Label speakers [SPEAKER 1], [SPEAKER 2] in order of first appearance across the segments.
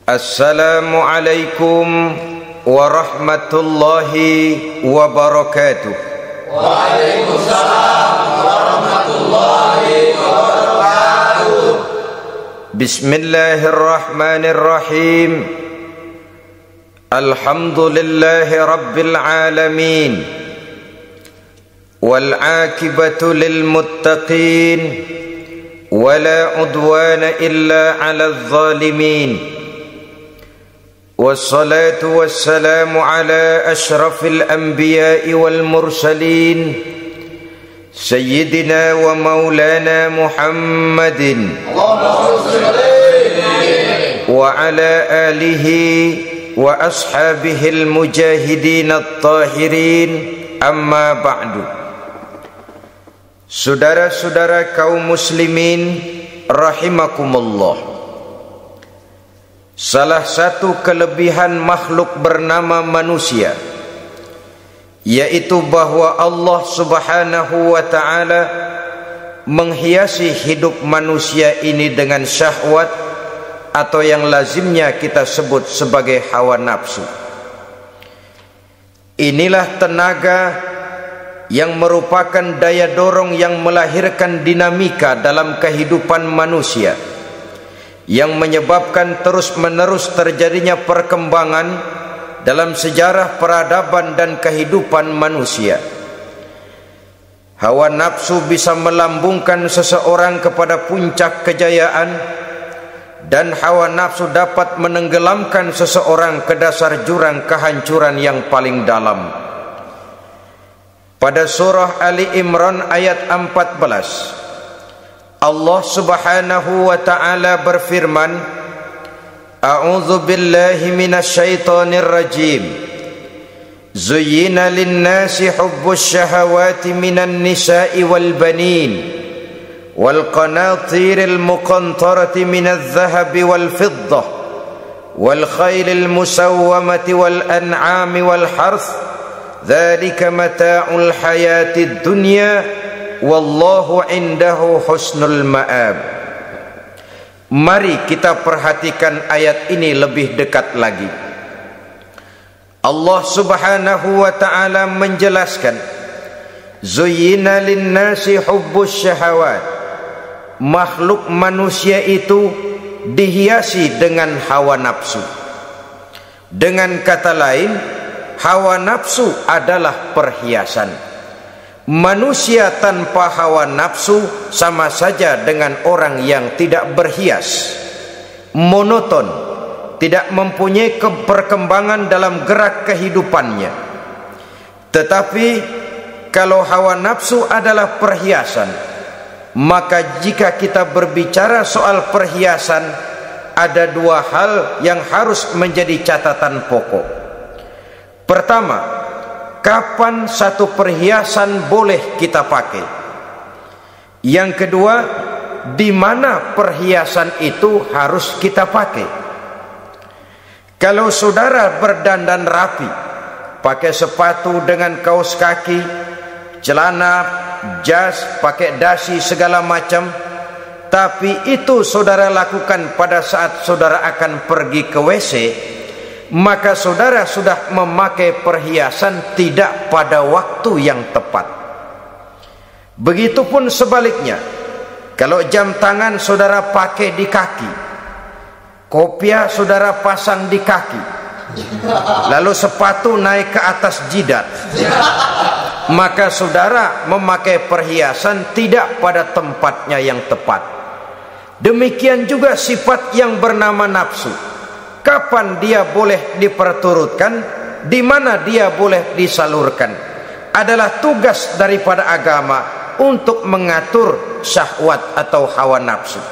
[SPEAKER 1] Assalamualaikum warahmatullahi wabarakatuh.
[SPEAKER 2] Waalaikumsalam warahmatullahi wabarakatuh.
[SPEAKER 1] Bismillahirrahmanirrahim. Alhamdulillahi rabbil alamin. Wal aqibatu lil muttaqin. Wala udwana illa 'alal zalimin. والصلاة والسلام على أشرف الأنبياء والمرسلين سيدنا ومولانا محمد وعلى آله وأصحابه المجاهدين الطاهرين أما بعد. Saudara-saudara kaum muslimin rahimakumullah. Salah satu kelebihan makhluk bernama manusia, yaitu bahwa Allah subhanahu wa ta'ala menghiasi hidup manusia ini dengan syahwat, atau yang lazimnya kita sebut sebagai hawa nafsu. Inilah tenaga yang merupakan daya dorong yang melahirkan dinamika dalam kehidupan manusia, yang menyebabkan terus-menerus terjadinya perkembangan dalam sejarah peradaban dan kehidupan manusia. Hawa nafsu bisa melambungkan seseorang kepada puncak kejayaan, dan hawa nafsu dapat menenggelamkan seseorang ke dasar jurang kehancuran yang paling dalam. Pada surah Ali Imran ayat 14, Allah subhanahu wa ta'ala berfirman, A'udzu billahi minasyaitonir rajim. Zuyyina lin-nasi hubbus syahawati minan nisa'i wal banin wal qanatiril muqantarati minadh dhahabi wal fiddah wal khaylil musawwamati wal an'ami wal harth. Dzalika mata'ul hayatid dunya. Wallahu indahu husnul ma'ab. Mari kita perhatikan ayat ini lebih dekat lagi. Allah subhanahu wa ta'ala menjelaskan, Zuyyina linnasi hubbus syahawat. Makhluk manusia itu dihiasi dengan hawa nafsu. Dengan kata lain, hawa nafsu adalah perhiasan. Manusia tanpa hawa nafsu sama saja dengan orang yang tidak berhias, monoton, tidak mempunyai perkembangan dalam gerak kehidupannya. Tetapi kalau hawa nafsu adalah perhiasan, maka jika kita berbicara soal perhiasan, ada dua hal yang harus menjadi catatan pokok. Pertama, kapan satu perhiasan boleh kita pakai? Yang kedua, di mana perhiasan itu harus kita pakai? Kalau saudara berdandan rapi, pakai sepatu dengan kaos kaki, celana, jas, pakai dasi segala macam, tapi itu saudara lakukan pada saat saudara akan pergi ke WC, maka saudara sudah memakai perhiasan tidak pada waktu yang tepat. Begitupun sebaliknya, kalau jam tangan saudara pakai di kaki, kopiah saudara pasang di kaki, lalu sepatu naik ke atas jidat, maka saudara memakai perhiasan tidak pada tempatnya yang tepat. Demikian juga sifat yang bernama nafsu. kapan dia boleh diperturutkan, di mana dia boleh disalurkan. Adalah tugas daripada agama untuk mengatur syahwat atau hawa nafsu.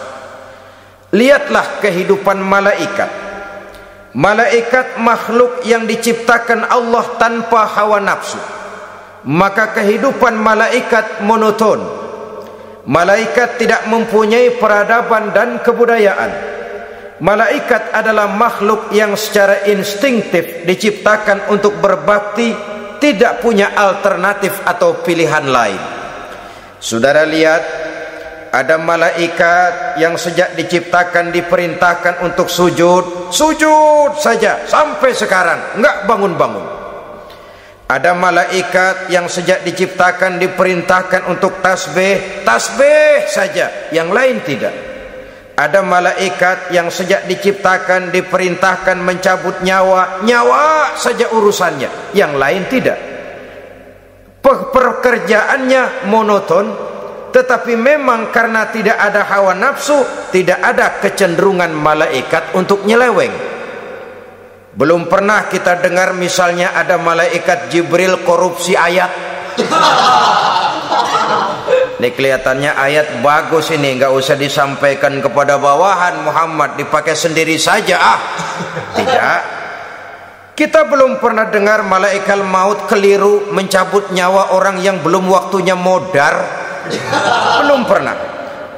[SPEAKER 1] Lihatlah kehidupan malaikat. Malaikat makhluk yang diciptakan Allah tanpa hawa nafsu. Maka kehidupan malaikat monoton. Malaikat tidak mempunyai peradaban dan kebudayaan. Malaikat adalah makhluk yang secara instinktif diciptakan untuk berbakti, tidak punya alternatif atau pilihan lain. Saudara lihat, ada malaikat yang sejak diciptakan diperintahkan untuk sujud, sujud saja sampai sekarang, enggak bangun-bangun. Ada malaikat yang sejak diciptakan diperintahkan untuk tasbih, tasbih saja, yang lain tidak. Ada malaikat yang sejak diciptakan diperintahkan mencabut nyawa, nyawa saja urusannya, yang lain tidak. Pekerjaannya monoton, tetapi memang karena tidak ada hawa nafsu, tidak ada kecenderungan malaikat untuk nyeleweng. Belum pernah kita dengar misalnya ada malaikat Jibril korupsi ayat. Ini kelihatannya ayat bagus ini, nggak usah disampaikan kepada bawahan Muhammad, dipakai sendiri saja. Tidak. Kita belum pernah dengar malaikat maut keliru mencabut nyawa orang yang belum waktunya modar. Belum pernah.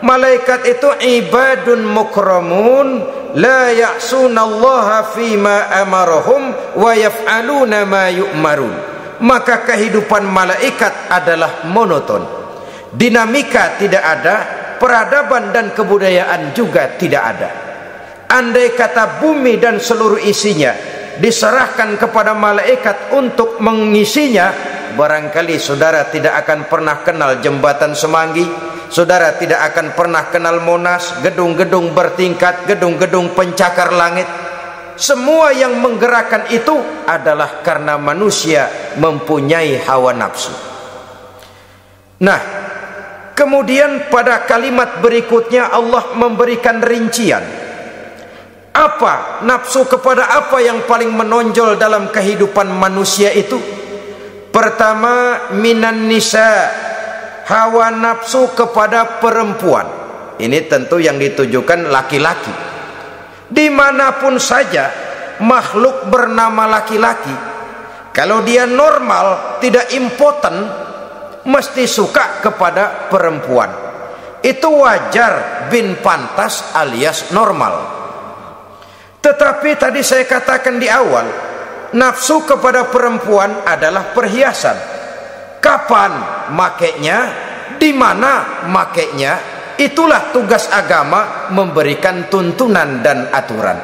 [SPEAKER 1] Malaikat itu ibadun mukramun, la ya'sunallaha fima amarahum wa yaf'aluna ma yu'marun. Maka kehidupan malaikat adalah monoton. Dinamika tidak ada, peradaban dan kebudayaan juga tidak ada. Andai kata bumi dan seluruh isinya diserahkan kepada malaikat untuk mengisinya, barangkali saudara tidak akan pernah kenal jembatan Semanggi, saudara tidak akan pernah kenal Monas, gedung-gedung bertingkat, gedung-gedung pencakar langit. Semua yang menggerakkan itu adalah karena manusia mempunyai hawa nafsu. Nah, kemudian pada kalimat berikutnya Allah memberikan rincian. Apa nafsu kepada apa yang paling menonjol dalam kehidupan manusia itu? Pertama, minan nisa, hawa nafsu kepada perempuan. Ini tentu yang ditujukan laki-laki. Dimanapun saja makhluk bernama laki-laki, kalau dia normal, tidak impoten, mesti suka kepada perempuan. Itu wajar, bin pantas alias normal. Tetapi tadi saya katakan di awal, nafsu kepada perempuan adalah perhiasan. Kapan makainya, di mana makainya, itulah tugas agama memberikan tuntunan dan aturan.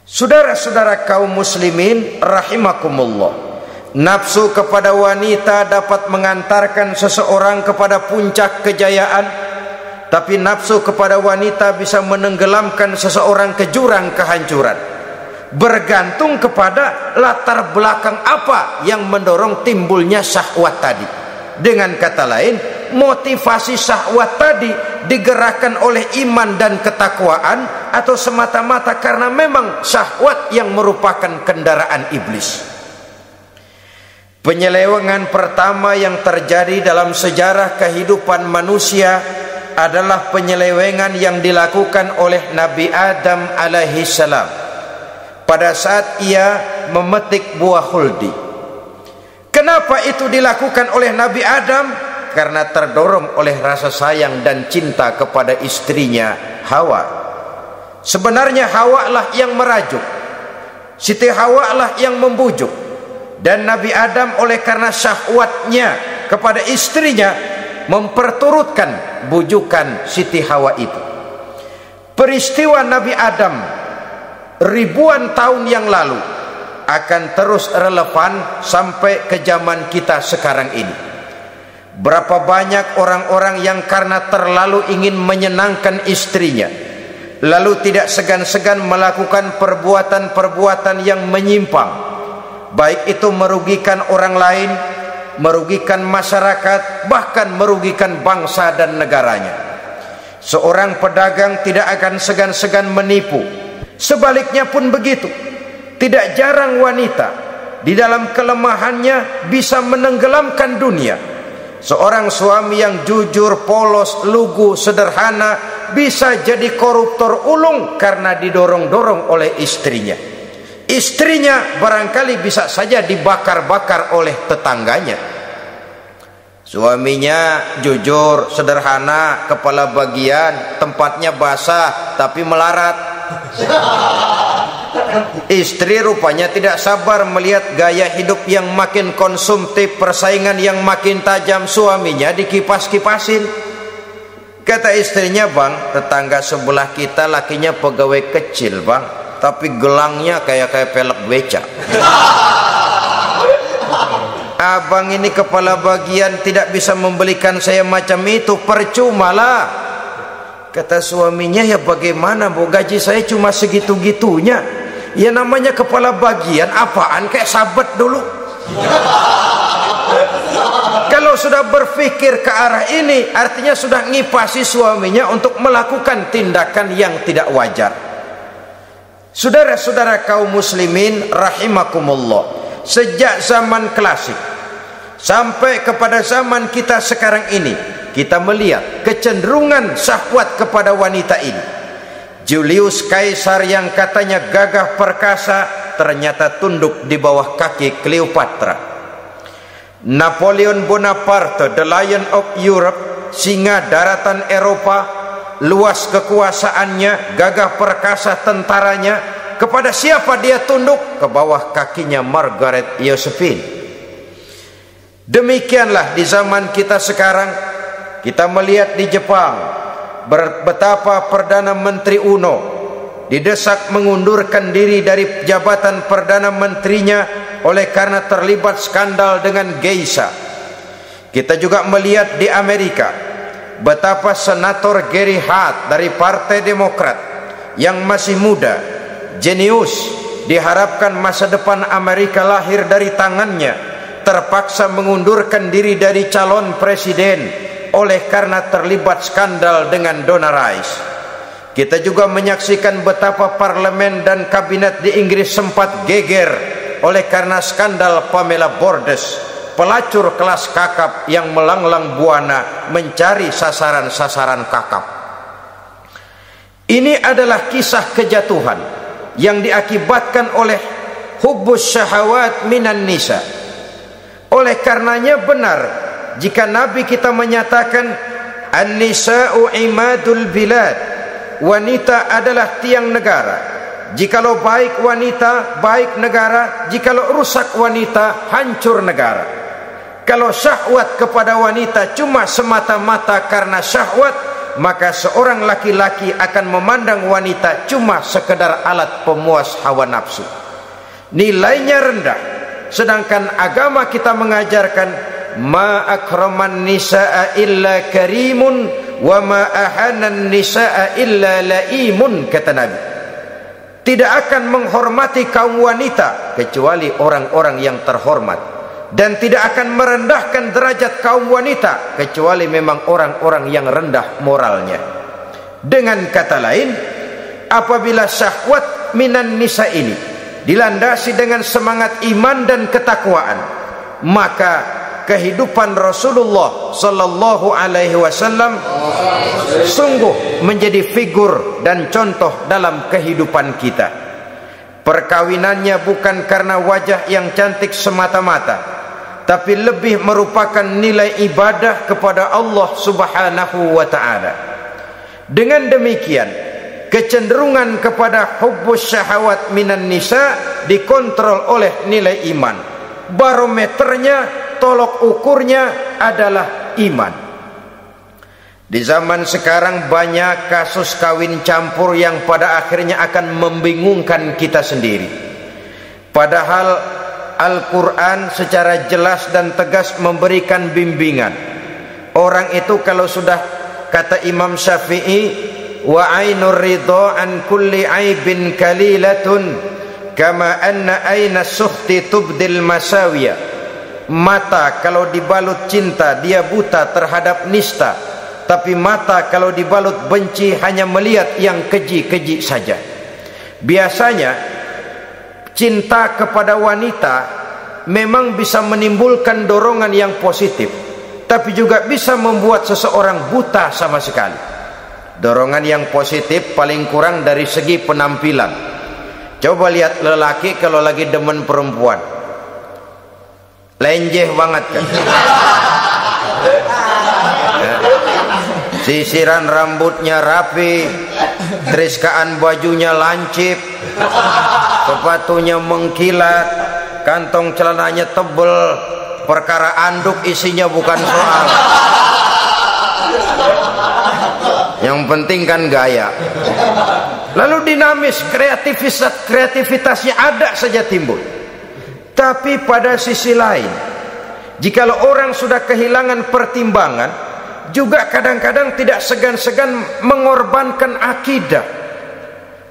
[SPEAKER 1] Saudara-saudara kaum muslimin rahimakumullah, nafsu kepada wanita dapat mengantarkan seseorang kepada puncak kejayaan, tapi nafsu kepada wanita bisa menenggelamkan seseorang ke jurang kehancuran. Bergantung kepada latar belakang apa yang mendorong timbulnya syahwat tadi. Dengan kata lain, motivasi syahwat tadi digerakkan oleh iman dan ketakwaan, atau semata-mata karena memang syahwat yang merupakan kendaraan iblis. Penyelewengan pertama yang terjadi dalam sejarah kehidupan manusia adalah penyelewengan yang dilakukan oleh Nabi Adam alaihi salam pada saat ia memetik buah khuldi. Kenapa itu dilakukan oleh Nabi Adam? Karena terdorong oleh rasa sayang dan cinta kepada istrinya Hawa. Sebenarnya Hawa lah yang merajuk, Siti Hawa lah yang membujuk, dan Nabi Adam oleh karena syahwatnya kepada istrinya memperturutkan bujukan Siti Hawa itu. Peristiwa Nabi Adam ribuan tahun yang lalu akan terus relevan sampai ke zaman kita sekarang ini. Berapa banyak orang-orang yang karena terlalu ingin menyenangkan istrinya, lalu tidak segan-segan melakukan perbuatan-perbuatan yang menyimpang, baik itu merugikan orang lain, merugikan masyarakat, bahkan merugikan bangsa dan negaranya. Seorang pedagang tidak akan segan-segan menipu. Sebaliknya pun begitu. Tidak jarang wanita di dalam kelemahannya bisa menenggelamkan dunia. Seorang suami yang jujur, polos, lugu, sederhana bisa jadi koruptor ulung karena didorong-dorong oleh istrinya. Istrinya barangkali bisa saja dibakar-bakar oleh tetangganya. Suaminya jujur, sederhana, kepala bagian, tempatnya basah tapi melarat. Istri rupanya tidak sabar melihat gaya hidup yang makin konsumtif, persaingan yang makin tajam. Suaminya dikipas-kipasin. Kata istrinya, "Bang, tetangga sebelah kita lakinya pegawai kecil, Bang, tapi gelangnya kayak pelek beca. Abang ini kepala bagian tidak bisa membelikan saya macam itu, percuma lah." Kata suaminya, "Ya bagaimana, Bu, gaji saya cuma segitu-gitunya. Ya namanya kepala bagian, apaan, kayak sabet dulu." Kalau sudah berpikir ke arah ini, artinya sudah ngipasi suaminya untuk melakukan tindakan yang tidak wajar. Saudara-saudara kaum muslimin rahimakumullah, sejak zaman klasik sampai kepada zaman kita sekarang ini, kita melihat kecenderungan syahwat kepada wanita ini. Julius Kaisar yang katanya gagah perkasa ternyata tunduk di bawah kaki Cleopatra. Napoleon Bonaparte, the Lion of Europe, singa daratan Eropa, luas kekuasaannya, gagah perkasa tentaranya, kepada siapa dia tunduk? Ke bawah kakinya Margaret Josephine. Demikianlah di zaman kita sekarang, kita melihat di Jepang betapa Perdana Menteri Uno didesak mengundurkan diri dari jabatan Perdana Menterinya oleh karena terlibat skandal dengan geisha. Kita juga melihat di Amerika betapa Senator Gary Hart dari Partai Demokrat yang masih muda, jenius, diharapkan masa depan Amerika lahir dari tangannya, terpaksa mengundurkan diri dari calon presiden oleh karena terlibat skandal dengan Donna Rice. Kita juga menyaksikan betapa parlemen dan kabinet di Inggris sempat geger oleh karena skandal Pamela Bordes, pelacur kelas kakap yang melanglang buana mencari sasaran-sasaran kakap. Ini adalah kisah kejatuhan yang diakibatkan oleh hubbus syahawat minan nisa. Oleh karenanya benar jika Nabi kita menyatakan an-nisa'u imadul bilad, wanita adalah tiang negara. Jikalau baik wanita, baik negara. Jikalau rusak wanita, hancur negara. Kalau syahwat kepada wanita cuma semata-mata karena syahwat, maka seorang laki-laki akan memandang wanita cuma sekedar alat pemuas hawa nafsu. Nilainya rendah. Sedangkan agama kita mengajarkan ma akraman nisaa illa karimun wa ma ahanan nisaa illa laimun, kata Nabi. Tidak akan menghormati kaum wanita kecuali orang-orang yang terhormat, dan tidak akan merendahkan derajat kaum wanita kecuali memang orang-orang yang rendah moralnya. Dengan kata lain, apabila syahwat minan nisa ini dilandasi dengan semangat iman dan ketakwaan, maka kehidupan Rasulullah sallallahu alaihi wasallam sungguh menjadi figur dan contoh dalam kehidupan kita. Perkawinannya bukan karena wajah yang cantik semata-mata, tapi lebih merupakan nilai ibadah kepada Allah Subhanahu wa taala. Dengan demikian, kecenderungan kepada hubbus syahawat minan nisa dikontrol oleh nilai iman. Barometernya, tolok ukurnya adalah iman. Di zaman sekarang banyak kasus kawin campur yang pada akhirnya akan membingungkan kita sendiri. Padahal Al-Quran secara jelas dan tegas memberikan bimbingan. Orang itu kalau sudah, kata Imam Syafi'i, wa ainur ridha an kulli aibin kalilatun kama anna aina sukhti tubdil masawiya. Mata kalau dibalut cinta dia buta terhadap nista, tapi mata kalau dibalut benci hanya melihat yang keji-keji saja. Biasanya cinta kepada wanita memang bisa menimbulkan dorongan yang positif, tapi juga bisa membuat seseorang buta sama sekali. Dorongan yang positif paling kurang dari segi penampilan. Coba lihat lelaki kalau lagi demen perempuan, lenjeh banget kan. Sisiran rambutnya rapi, teriskaan bajunya lancip, sepatunya mengkilat, kantong celananya tebel, perkara anduk isinya bukan soal. Yang penting kan gaya. Lalu dinamis, kreativitasnya ada saja timbul. Tapi pada sisi lain, jikalau orang sudah kehilangan pertimbangan, juga kadang-kadang tidak segan-segan mengorbankan akidah,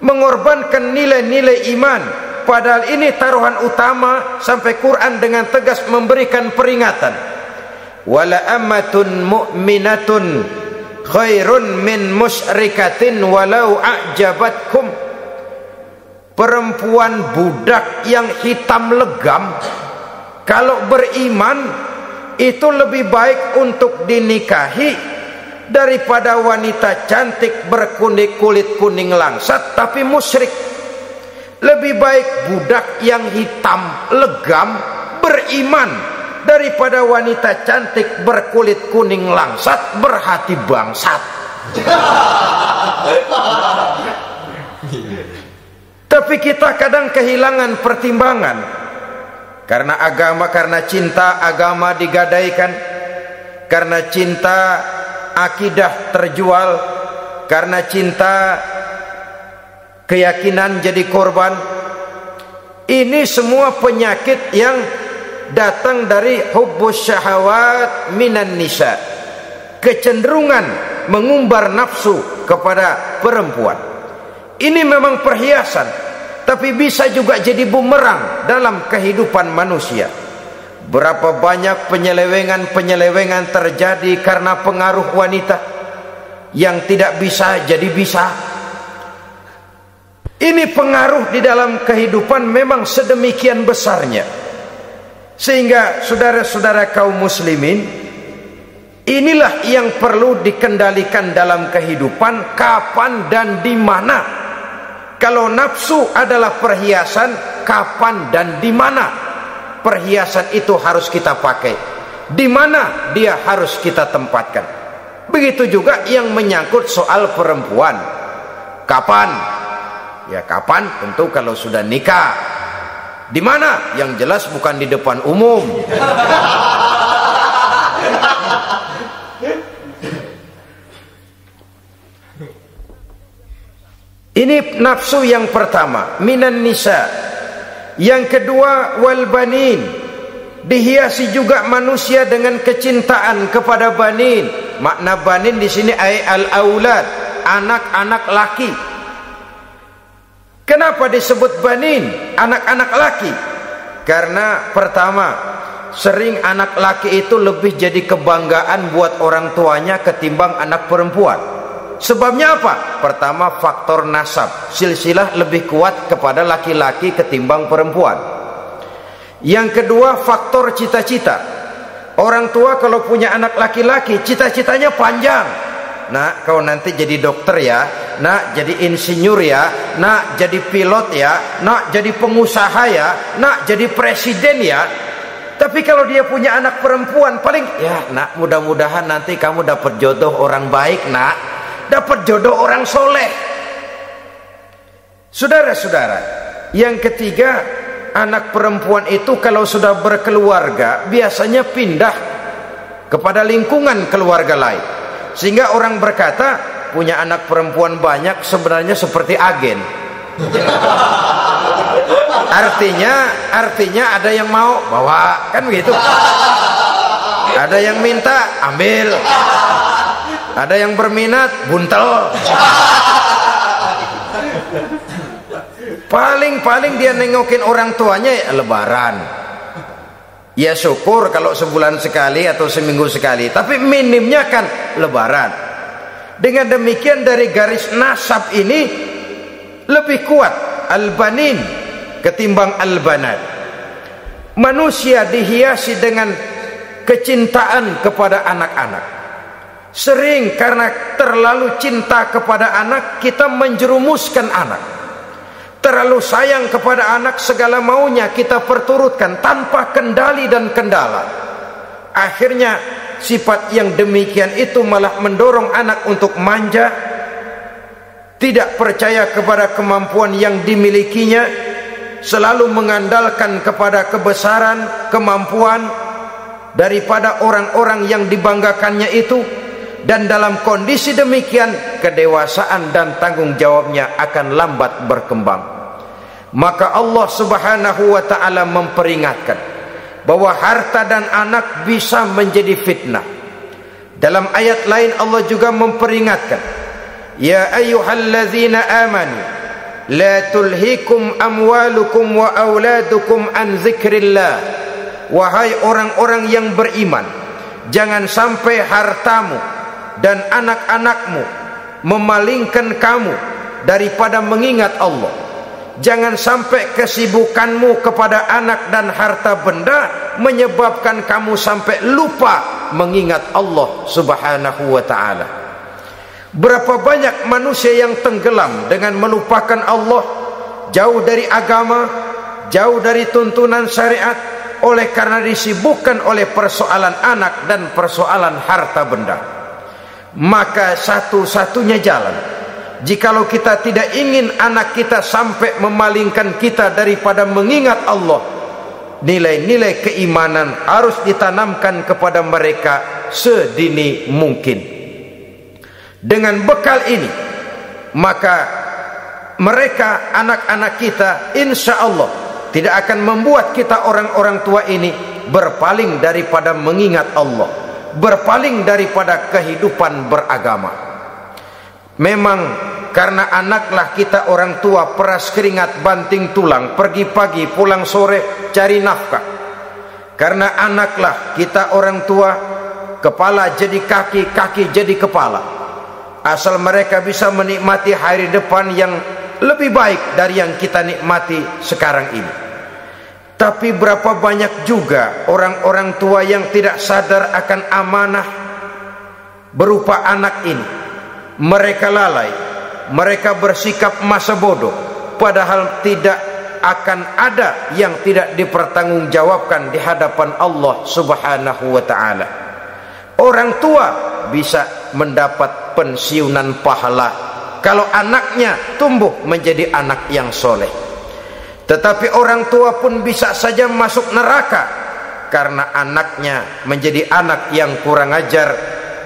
[SPEAKER 1] mengorbankan nilai-nilai iman. Padahal ini taruhan utama, sampai Quran dengan tegas memberikan peringatan. Wala ammatun mu'minatun khairun min musyrikatin walau a'jabatkum. Perempuan budak yang hitam legam kalau beriman itu lebih baik untuk dinikahi daripada wanita cantik berkulit kuning langsat tapi musyrik. Lebih baik budak yang hitam legam beriman daripada wanita cantik berkulit kuning langsat berhati bangsat. Tapi kita kadang kehilangan pertimbangan. Karena agama, karena cinta agama digadaikan, karena cinta akidah terjual, karena cinta keyakinan jadi korban. Ini semua penyakit yang datang dari hubbus syahawat minan nisa, kecenderungan mengumbar nafsu kepada perempuan. Ini memang perhiasan, tapi bisa juga jadi bumerang dalam kehidupan manusia. Berapa banyak penyelewengan terjadi karena pengaruh wanita yang tidak bisa jadi bisa. Ini pengaruh di dalam kehidupan memang sedemikian besarnya, sehingga saudara-saudara kaum muslimin, inilah yang perlu dikendalikan dalam kehidupan, kapan dan di mana. Kalau nafsu adalah perhiasan, kapan dan di mana perhiasan itu harus kita pakai, di mana dia harus kita tempatkan. Begitu juga yang menyangkut soal perempuan. Kapan? Ya kapan? Tentu kalau sudah nikah. Di mana? Yang jelas bukan di depan umum. Ini nafsu yang pertama, minan nisa. Yang kedua, wal banin. Dihiasi juga manusia dengan kecintaan kepada banin. Makna banin di sini ay al aulad, anak-anak laki. Kenapa disebut banin, anak-anak laki? Karena pertama, sering anak laki itu lebih jadi kebanggaan buat orang tuanya ketimbang anak perempuan. Sebabnya apa? Pertama, faktor nasab, silsilah lebih kuat kepada laki-laki ketimbang perempuan. Yang kedua, faktor cita-cita. Orang tua kalau punya anak laki-laki, cita-citanya panjang. Nak, kau nanti jadi dokter ya, nak jadi insinyur ya, nak jadi pilot ya, nak jadi pengusaha ya, nak jadi presiden ya. Tapi kalau dia punya anak perempuan, paling ya nak, mudah-mudahan nanti kamu dapat jodoh orang baik nak, dapat jodoh orang soleh. Saudara-saudara, yang ketiga, anak perempuan itu kalau sudah berkeluarga biasanya pindah kepada lingkungan keluarga lain, sehingga orang berkata punya anak perempuan banyak sebenarnya seperti agen. Artinya ada yang mau bawa, kan begitu. Ada yang minta ambil, ada yang berminat buntel. Paling dia nengokin orang tuanya ya lebaran. Ya syukur kalau sebulan sekali atau seminggu sekali, tapi minimnya kan lebaran. Dengan demikian dari garis nasab ini lebih kuat al-banin ketimbang al-banat. Manusia dihiasi dengan kecintaan kepada anak-anak. Sering karena terlalu cinta kepada anak, kita menjerumuskan anak. Terlalu sayang kepada anak, segala maunya kita perturutkan tanpa kendali dan kendala. Akhirnya sifat yang demikian itu malah mendorong anak untuk manja, tidak percaya kepada kemampuan yang dimilikinya, selalu mengandalkan kepada kebesaran, kemampuan daripada orang-orang yang dibanggakannya itu. Dan dalam kondisi demikian, kedewasaan dan tanggung jawabnya akan lambat berkembang. Maka Allah Subhanahu wa ta'ala memperingatkan bahwa harta dan anak bisa menjadi fitnah. Dalam ayat lain Allah juga memperingatkan, ya ayyuhalladzina amanu la tulhikum amwalukum wa auladukum an dzikrillah. Wahai orang-orang yang beriman, jangan sampai hartamu dan anak-anakmu memalingkan kamu daripada mengingat Allah. Jangan sampai kesibukanmu kepada anak dan harta benda menyebabkan kamu sampai lupa mengingat Allah Subhanahu wa ta'ala. Berapa banyak manusia yang tenggelam dengan melupakan Allah, jauh dari agama, jauh dari tuntunan syariat, oleh karena disibukkan oleh persoalan anak dan persoalan harta benda. Maka satu-satunya jalan, jikalau kita tidak ingin anak kita sampai memalingkan kita daripada mengingat Allah, nilai-nilai keimanan harus ditanamkan kepada mereka sedini mungkin. Dengan bekal ini, maka mereka, anak-anak kita, insya Allah tidak akan membuat kita orang-orang tua ini berpaling daripada mengingat Allah, berpaling daripada kehidupan beragama. Memang karena anaklah kita orang tua peras keringat banting tulang, pergi pagi pulang sore cari nafkah. Karena anaklah kita orang tua kepala jadi kaki, kaki jadi kepala. Asal mereka bisa menikmati hari depan yang lebih baik dari yang kita nikmati sekarang ini. Tapi berapa banyak juga orang-orang tua yang tidak sadar akan amanah berupa anak ini. Mereka lalai, mereka bersikap masa bodoh, padahal tidak akan ada yang tidak dipertanggungjawabkan di hadapan Allah Subhanahu wa ta'ala. Orang tua bisa mendapat pensiunan pahala kalau anaknya tumbuh menjadi anak yang soleh. Tetapi orang tua pun bisa saja masuk neraka karena anaknya menjadi anak yang kurang ajar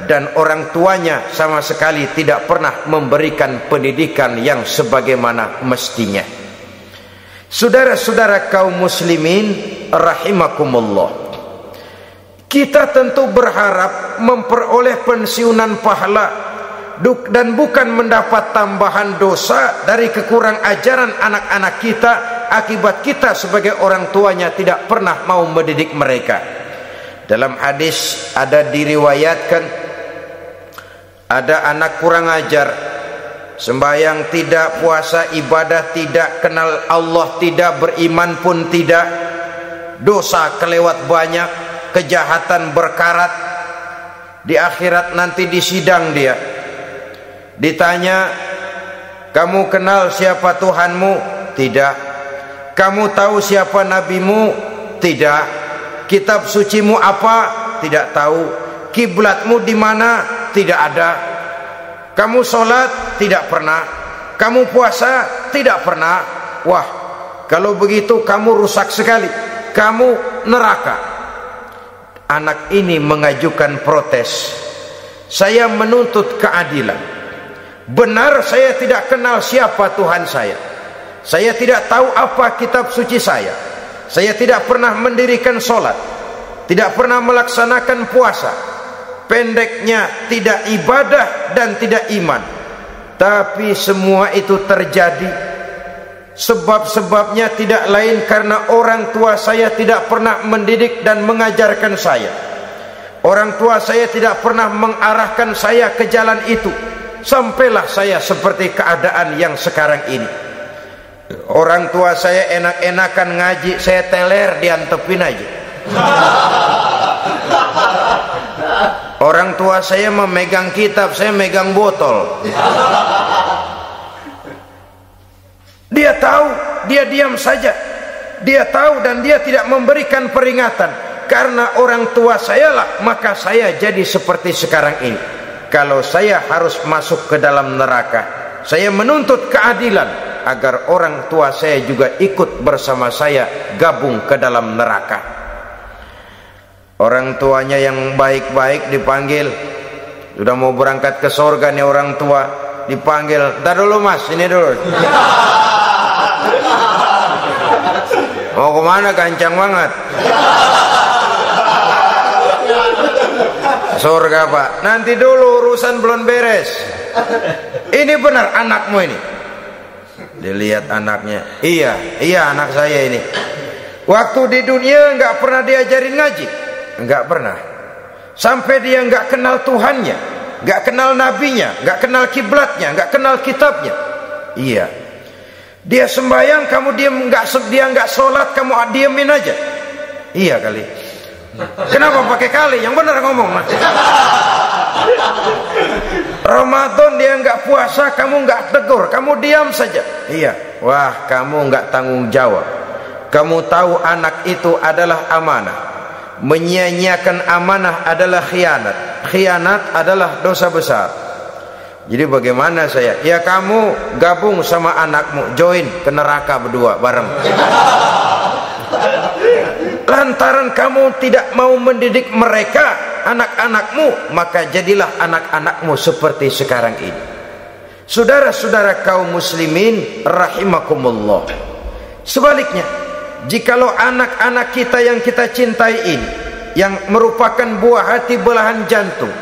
[SPEAKER 1] dan orang tuanya sama sekali tidak pernah memberikan pendidikan yang sebagaimana mestinya. Saudara-saudara kaum muslimin rahimakumullah, kita tentu berharap memperoleh pensiunan pahala dan bukan mendapat tambahan dosa dari kekurang ajaran anak-anak kita akibat kita sebagai orang tuanya tidak pernah mau mendidik mereka. Dalam hadis ada diriwayatkan, ada anak kurang ajar, sembahyang tidak, puasa ibadah tidak, kenal Allah tidak, beriman pun tidak, dosa kelewat banyak, kejahatan berkarat. Di akhirat nanti disidang dia, ditanya, kamu kenal siapa Tuhanmu? Tidak. Kamu tahu siapa nabimu? Tidak. Kitab sucimu apa? Tidak tahu. Kiblatmu di mana? Tidak ada. Kamu sholat? Tidak pernah. Kamu puasa? Tidak pernah. Wah, kalau begitu kamu rusak sekali, kamu neraka. Anak ini mengajukan protes. Saya menuntut keadilan. Benar saya tidak kenal siapa Tuhan saya. Saya tidak tahu apa kitab suci saya. Saya tidak pernah mendirikan sholat, tidak pernah melaksanakan puasa. Pendeknya tidak ibadah dan tidak iman. Tapi semua itu terjadi sebab-sebabnya tidak lain karena orang tua saya tidak pernah mendidik dan mengajarkan saya. Orang tua saya tidak pernah mengarahkan saya ke jalan itu. Sampailah saya seperti keadaan yang sekarang ini. Orang tua saya enak-enakan ngaji, saya teler diantepin aja. Orang tua saya memegang kitab, saya megang botol. Dia tahu, dia diam saja. Dia tahu dan dia tidak memberikan peringatan. Karena orang tua saya lah, maka saya jadi seperti sekarang ini. Kalau saya harus masuk ke dalam neraka, saya menuntut keadilan agar orang tua saya juga ikut bersama saya gabung ke dalam neraka. Orang tuanya yang baik-baik dipanggil, sudah mau berangkat ke surga nih orang tua, dipanggil, "Ntar dulu mas, ini dulu." Mau kemana, kancang banget? Surga pak, nanti dulu urusan belum beres. Ini benar anakmu ini? Dilihat anaknya, iya anak saya ini. Waktu di dunia nggak pernah diajarin ngaji, nggak pernah. Sampai dia nggak kenal Tuhannya, nggak kenal nabinya, nggak kenal kiblatnya, nggak kenal kitabnya. Iya. Dia sembahyang, kamu diam, dia nggak sholat, kamu diemin aja. Iya kali. Kenapa pakai kali? Yang benar ngomong. Ramadan dia nggak puasa, kamu nggak tegur, kamu diam saja. Iya. Wah, kamu nggak tanggung jawab. Kamu tahu anak itu adalah amanah. Menyia-nyiakan amanah adalah khianat. Khianat adalah dosa besar. Jadi bagaimana saya? Ya kamu gabung sama anakmu, join ke neraka berdua bareng. Lantaran kamu tidak mau mendidik mereka, anak-anakmu, maka jadilah anak-anakmu seperti sekarang ini. Saudara-saudara kaum muslimin rahimakumullah. Sebaliknya, jikalau anak-anak kita yang kita cintai ini, yang merupakan buah hati belahan jantung,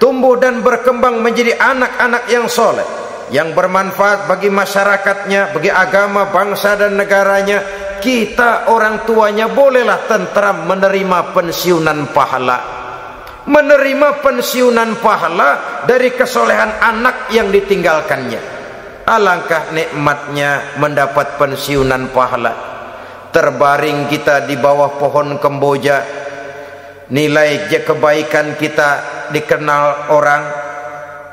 [SPEAKER 1] tumbuh dan berkembang menjadi anak-anak yang soleh, yang bermanfaat bagi masyarakatnya, bagi agama, bangsa dan negaranya, kita orang tuanya bolehlah tentram menerima pensiunan pahala. Menerima pensiunan pahala dari kesolehan anak yang ditinggalkannya. Alangkah nikmatnya mendapat pensiunan pahala. Terbaring kita di bawah pohon kemboja, nilai kebaikan kita dikenal orang,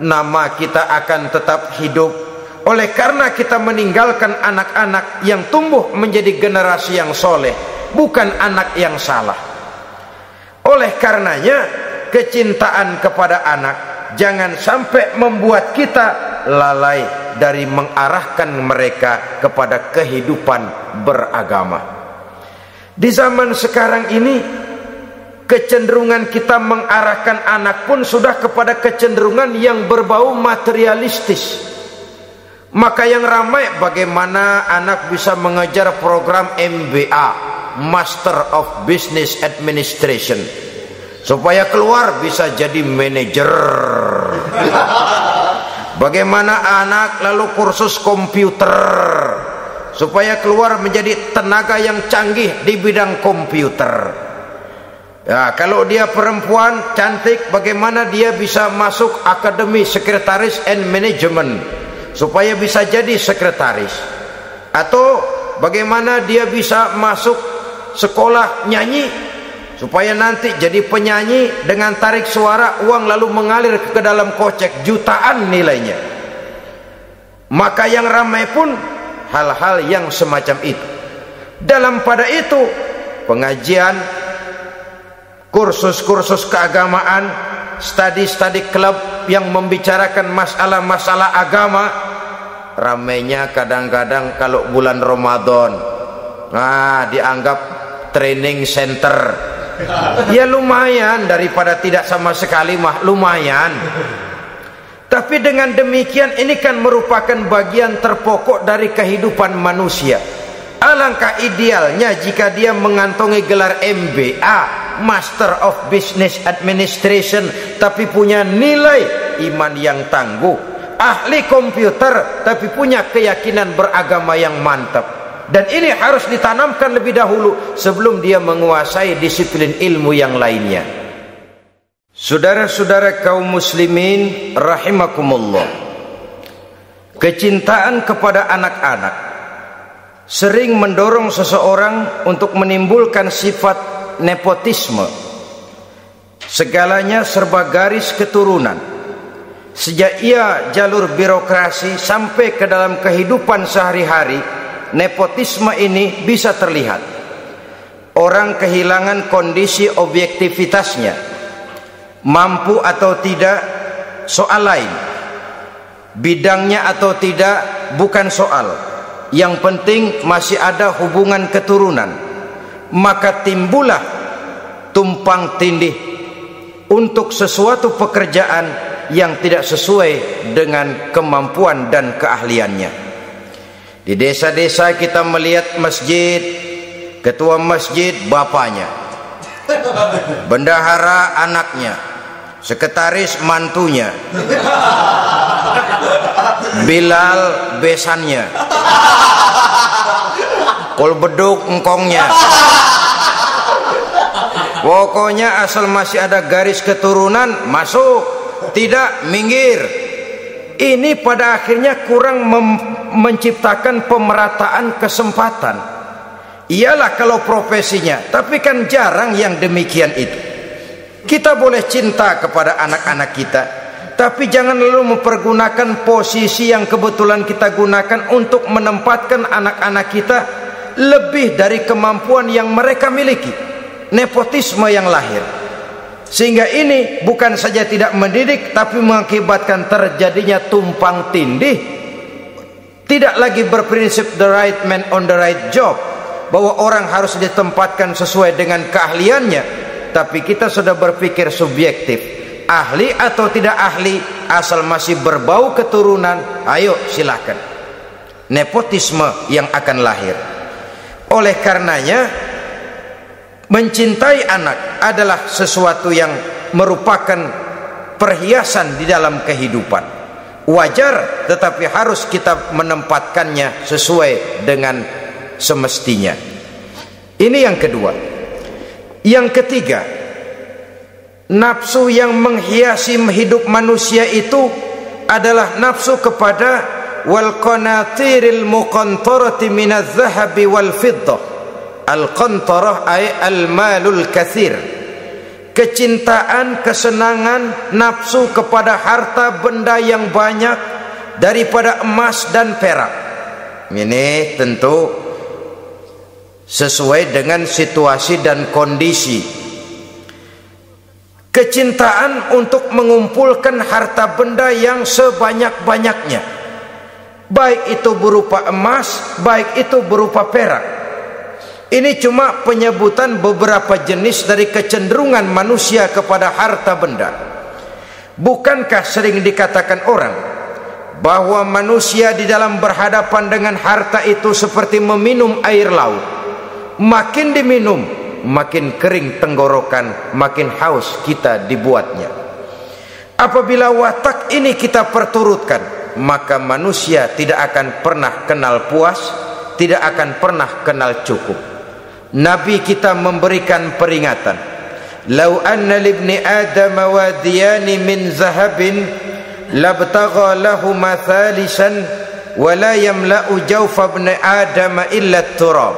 [SPEAKER 1] nama kita akan tetap hidup. Oleh karena kita meninggalkan anak-anak yang tumbuh menjadi generasi yang soleh, bukan anak yang salah. Oleh karenanya, kecintaan kepada anak jangan sampai membuat kita lalai dari mengarahkan mereka kepada kehidupan beragama. Di zaman sekarang ini, kecenderungan kita mengarahkan anak pun sudah kepada kecenderungan yang berbau materialistis. Maka yang ramai bagaimana anak bisa mengejar program MBA, Master of Business Administration, supaya keluar bisa jadi manajer. Bagaimana anak lalu kursus komputer, supaya keluar menjadi tenaga yang canggih di bidang komputer. Ya, kalau dia perempuan cantik, bagaimana dia bisa masuk Akademi Sekretaris and Management, supaya bisa jadi sekretaris. Atau bagaimana dia bisa masuk sekolah nyanyi, supaya nanti jadi penyanyi dengan tarik suara, uang lalu mengalir ke dalam kocek jutaan nilainya. Maka yang ramai pun hal-hal yang semacam itu. Dalam pada itu, pengajian, kursus-kursus keagamaan, study club yang membicarakan masalah-masalah agama, ramainya kadang-kadang kalau bulan Ramadan, dianggap training center. Ya lumayan, daripada tidak sama sekali mah lumayan. Tapi dengan demikian ini kan merupakan bagian terpokok dari kehidupan manusia. Alangkah idealnya jika dia mengantongi gelar MBA, Master of Business Administration, tapi punya nilai iman yang tangguh, ahli komputer tapi punya keyakinan beragama yang mantap. Dan ini harus ditanamkan lebih dahulu sebelum dia menguasai disiplin ilmu yang lainnya. Saudara-saudara kaum muslimin rahimakumullah, kecintaan kepada anak-anak sering mendorong seseorang untuk menimbulkan sifat nepotisme. Segalanya serba garis keturunan. Sejak ia jalur birokrasi sampai ke dalam kehidupan sehari-hari, nepotisme ini bisa terlihat. Orang kehilangan kondisi objektivitasnya. Mampu atau tidak soal lain, bidangnya atau tidak bukan soal. Yang penting masih ada hubungan keturunan. Maka timbullah tumpang tindih untuk sesuatu pekerjaan yang tidak sesuai dengan kemampuan dan keahliannya. Di desa-desa kita melihat masjid, ketua masjid bapaknya, bendahara anaknya, sekretaris mantunya, Bilal besannya, kol beduk engkongnya. Pokoknya asal masih ada garis keturunan, masuk, tidak minggir. Ini pada akhirnya kurang menciptakan pemerataan kesempatan. Iyalah kalau profesinya, tapi kan jarang yang demikian itu. Kita boleh cinta kepada anak-anak kita, tapi jangan lalu mempergunakan posisi yang kebetulan kita gunakan untuk menempatkan anak-anak kita lebih dari kemampuan yang mereka miliki. Nepotisme yang lahir, sehingga ini bukan saja tidak mendidik, tapi mengakibatkan terjadinya tumpang tindih. Tidak lagi berprinsip the right man on the right job, bahwa orang harus ditempatkan sesuai dengan keahliannya, tapi kita sudah berpikir subjektif, ahli atau tidak ahli, asal masih berbau keturunan, ayo silakan. Nepotisme yang akan lahir. Oleh karenanya, mencintai anak adalah sesuatu yang merupakan perhiasan di dalam kehidupan. Wajar, tetapi harus kita menempatkannya sesuai dengan semestinya. Ini yang kedua. Yang ketiga, nafsu yang menghiasi hidup manusia itu adalah nafsu kepada wal qanatiril muqantarati minadz zahabi wal fiddah. Al-qantarah ay al-malul katsir. Kecintaan, kesenangan, nafsu kepada harta benda yang banyak daripada emas dan perak. Ini tentu sesuai dengan situasi dan kondisi. Kecintaan untuk mengumpulkan harta benda yang sebanyak-banyaknya, baik itu berupa emas, baik itu berupa perak. Ini cuma penyebutan beberapa jenis dari kecenderungan manusia kepada harta benda. Bukankah sering dikatakan orang bahwa manusia di dalam berhadapan dengan harta itu seperti meminum air laut. Makin diminum, makin kering tenggorokan, makin haus kita dibuatnya. Apabila watak ini kita perturutkan, maka manusia tidak akan pernah kenal puas, tidak akan pernah kenal cukup. Nabi kita memberikan peringatan, "Lau anna libni Adam wadiyani min zahabin labtagha lahu mathalisan wa la yamla'u jawfa ibni Adam illa turab."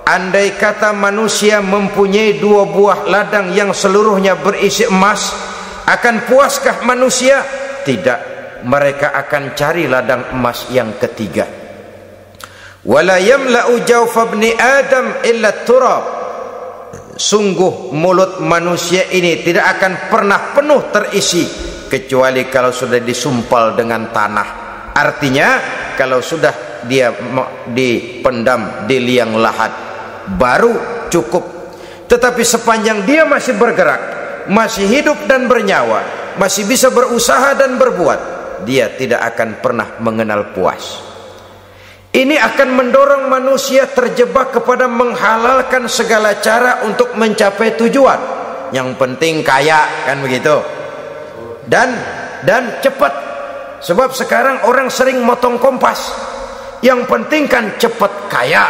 [SPEAKER 1] Andai kata manusia mempunyai dua buah ladang yang seluruhnya berisi emas, akan puaskah manusia? Tidak, mereka akan cari ladang emas yang ketiga. Wala yamla'u jawfa ibni Adam illa turab. Sungguh mulut manusia ini tidak akan pernah penuh terisi kecuali kalau sudah disumpal dengan tanah. Artinya kalau sudah dia dipendam di liang lahat baru cukup. Tetapi sepanjang dia masih bergerak, masih hidup dan bernyawa, masih bisa berusaha dan berbuat, dia tidak akan pernah mengenal puas. Ini akan mendorong manusia terjebak kepada menghalalkan segala cara untuk mencapai tujuan. Yang penting kaya, kan begitu. Dan cepat. Sebab sekarang orang sering motong kompas. Yang penting kan cepat kaya.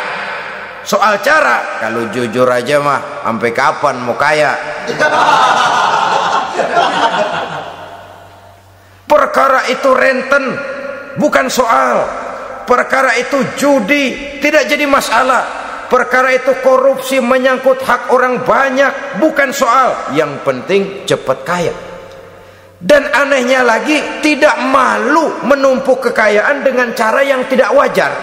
[SPEAKER 1] Soal cara, kalau jujur aja mah, sampai kapan mau kaya? Perkara itu renten, bukan soal. perkara itu judi, tidak jadi masalah. Perkara itu korupsi, menyangkut hak orang banyak, bukan soal. Yang penting cepat kaya. Dan anehnya lagi, tidak malu menumpuk kekayaan dengan cara yang tidak wajar.